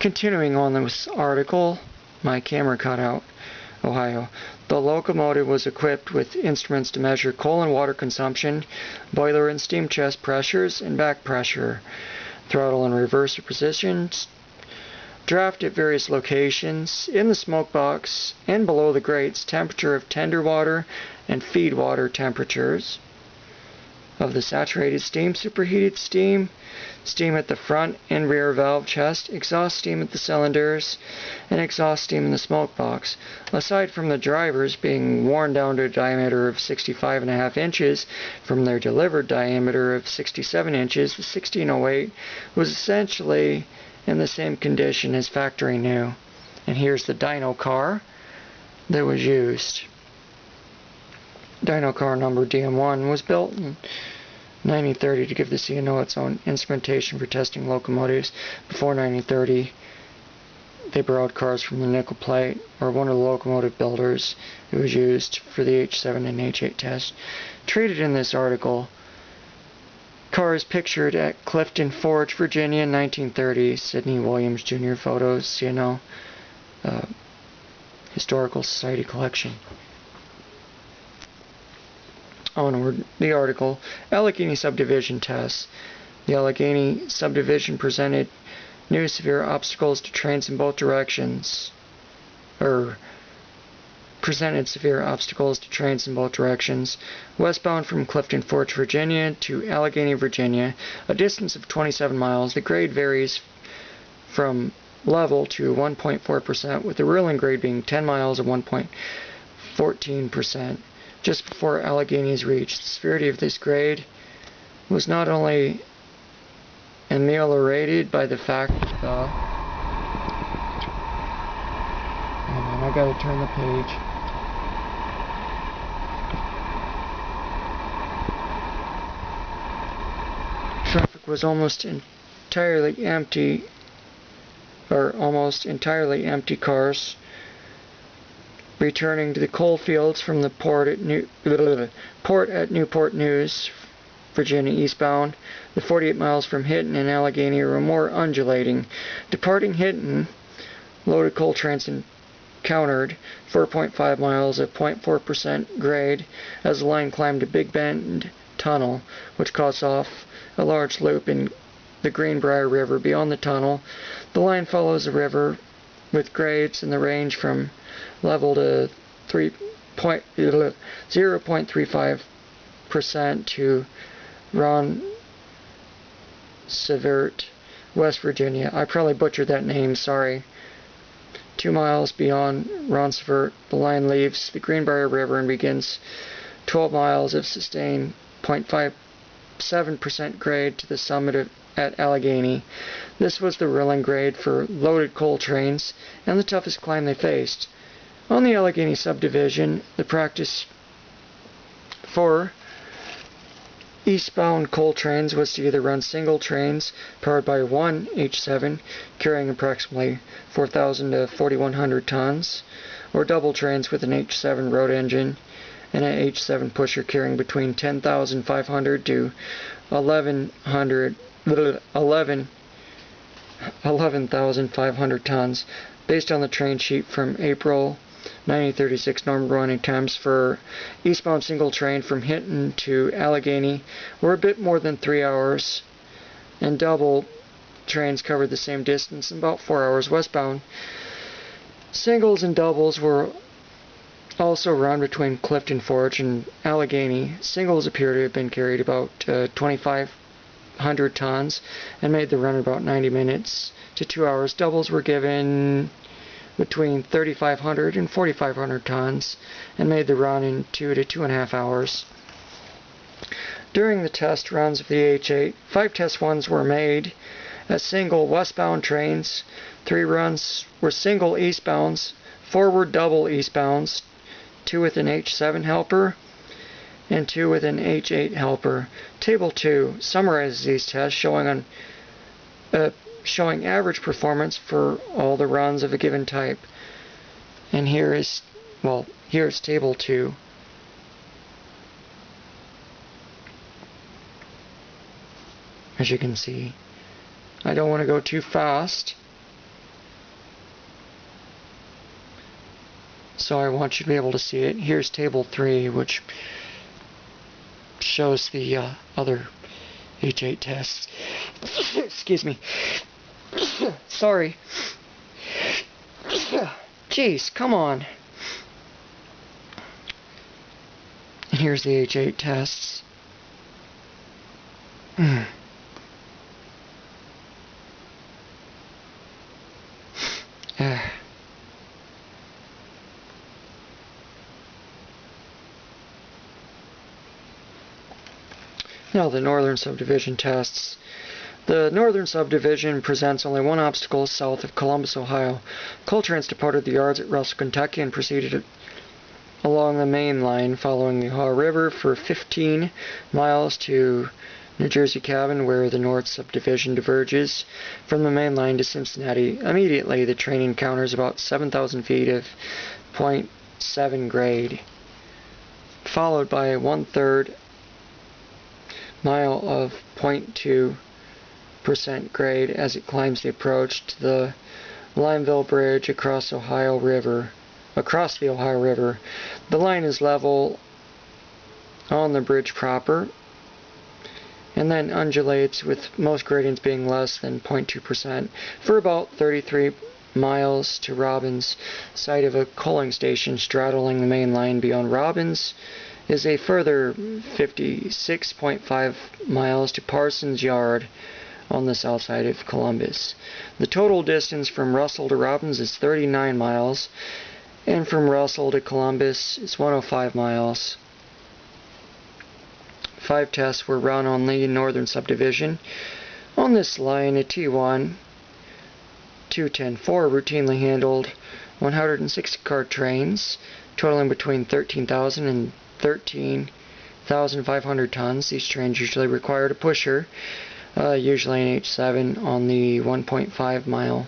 Continuing on this article, my camera cut out, Ohio. The locomotive was equipped with instruments to measure coal and water consumption, boiler and steam chest pressures, and back pressure, throttle and reverser positions, draft at various locations, in the smoke box, and below the grates, temperature of tender water and feed water temperatures of the saturated steam, superheated steam, steam at the front and rear valve chest, exhaust steam at the cylinders, and exhaust steam in the smoke box. Aside from the drivers being worn down to a diameter of 65.5 inches from their delivered diameter of 67 inches, the 1608 was essentially in the same condition as factory new. And here's the dyno car that was used. Dyno car number DM1 was built in 1930 to give the C&O its own instrumentation for testing locomotives. Before 1930, they borrowed cars from the nickel plate, or one of the locomotive builders. It was used for the H7 and H8 test. Treated in this article, cars pictured at Clifton Forge, Virginia in 1930, Sidney Williams Jr. photos, C&O Historical Society collection. Onward, the article, Allegheny subdivision tests. The Allegheny subdivision presented new severe obstacles to trains in both directions. Presented severe obstacles to trains in both directions. Westbound from Clifton Forge, Virginia to Allegheny, Virginia, a distance of 27 miles. The grade varies from level to 1.4%, with the ruling grade being 10 miles of 1.14%. Just before Allegheny is reached, the severity of this grade was not only ameliorated by the fact that I gotta turn the page. Traffic was almost entirely empty cars returning to the coal fields from the port at Newport News, Virginia eastbound. The 48 miles from Hinton and Allegheny were more undulating. Departing Hinton, loaded coal trains encountered 4.5 miles of 0.4% grade as the line climbed a Big Bend tunnel, which cuts off a large loop in the Greenbrier River. Beyond the tunnel, the line follows the river with grades in the range from level to 0.35% to Ronceverte, West Virginia. I probably butchered that name, sorry. 2 miles beyond Ronceverte, the line leaves the Greenbrier River and begins 12 miles of sustained 0.57% grade to the summit at Allegheny. This was the ruling grade for loaded coal trains and the toughest climb they faced. On the Allegheny subdivision, the practice for eastbound coal trains was to either run single trains powered by one H7 carrying approximately 4,000 to 4,100 tons, or double trains with an H7 road engine and an H7 pusher carrying between 10,500 to 11,500 tons. Based on the train sheet from April 1936, normal running times for eastbound single train from Hinton to Allegheny were a bit more than 3 hours, and double trains covered the same distance in about 4 hours westbound. Singles and doubles were also run between Clifton Forge and Allegheny. Singles appear to have been carried about 2,500 tons and made the run in about 90 minutes to 2 hours. Doubles were given between 3,500 and 4,500 tons and made the run in 2 to 2.5 hours. During the test runs of the H8, 5 test runs were made as single westbound trains. 3 runs were single eastbounds, 4 were double eastbounds, 2 with an H7 helper and 2 with an H8 helper. Table 2 summarizes these tests showing average performance for all the runs of a given type. And here's table 2. As you can see, I don't want to go too fast so I want you to be able to see it. Here's Table 3, which shows the other H8 tests. Excuse me. Sorry. Jeez, come on. Here's the H8 tests. Now the northern subdivision tests. The northern subdivision presents only one obstacle south of Columbus, Ohio. Coal trains departed the yards at Russell, Kentucky and proceeded along the main line following the Ohio River for 15 miles to New Jersey Cabin, where the north subdivision diverges from the main line to Cincinnati. Immediately, the train encounters about 7,000 feet of 0.7 grade, followed by a 1/3 mile of 0.2% grade as it climbs the approach to the Lineville Bridge across the Ohio River. The line is level on the bridge proper, and then undulates, with most gradients being less than 0.2% for about 33 miles to Robbins, site of a coaling station straddling the main line. Beyond Robbins is a further 56.5 miles to Parsons Yard on the south side of Columbus. The total distance from Russell to Robbins is 39 miles, and from Russell to Columbus is 105 miles. 5 tests were run on the northern subdivision. On this line, a T1 210-4 routinely handled 160 car trains, totaling between 13,000 and 13,500 tons. These trains usually required a pusher, usually an H7, on the 1.5 mile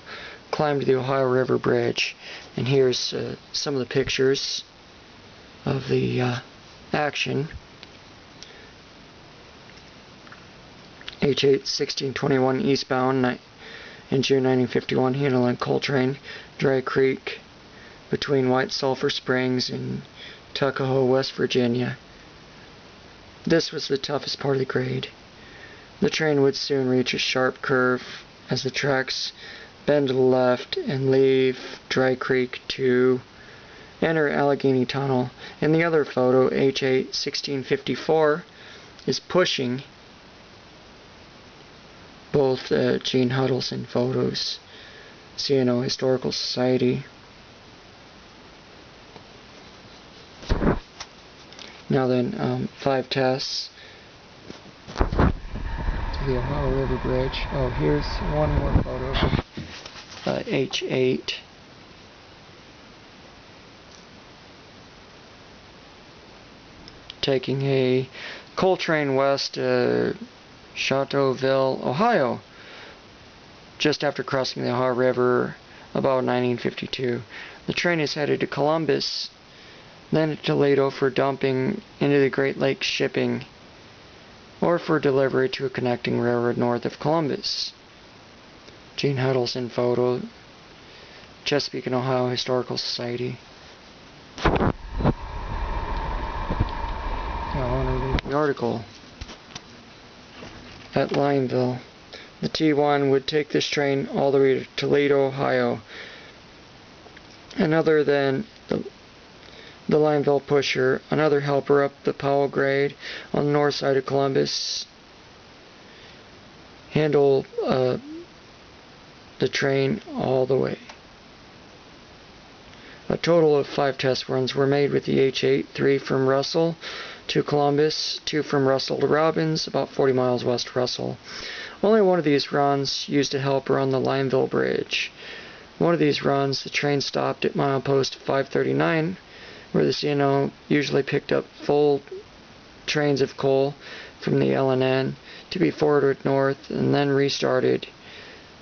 climb to the Ohio River Bridge. And here's some of the pictures of the action. H8 1621 eastbound in June 1951, handling coal train, Dry Creek, between White Sulphur Springs and Tuckahoe, West Virginia. This was the toughest part of the grade. The train would soon reach a sharp curve as the tracks bend to the left and leave Dry Creek to enter Allegheny Tunnel. In the other photo, H8 1654 is pushing. Both Gene Huddleston photos, C&O Historical Society. Now then, 5 tests to the Ohio River Bridge. Oh, here's one more photo of H8. Taking a coal train west Chateauville, Ohio, just after crossing the Ohio River about 1952. The train is headed to Columbus, then to Toledo for dumping into the Great Lakes shipping, or for delivery to a connecting railroad north of Columbus. Gene Huddleston photo, Chesapeake and Ohio Historical Society. Now on to the article. At Lineville, the T1 would take this train all the way to Toledo, Ohio. And other than the Lineville pusher, another helper up the Powell grade on the north side of Columbus, handle the train all the way. A total of 5 test runs were made with the H8, 3 from Russell to Columbus, 2 from Russell to Robbins, about 40 miles west of Russell. Only one of these runs used a helper on the Lineville Bridge. One of these runs, the train stopped at milepost 539, where the C&O usually picked up full trains of coal from the L&N to be forwarded north and then restarted.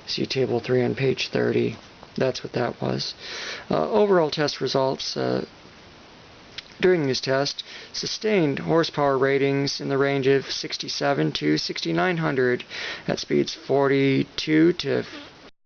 See Table 3 on page 30. That's what that was. Overall test results during this test sustained horsepower ratings in the range of 67 to 6,900 at speeds 42 to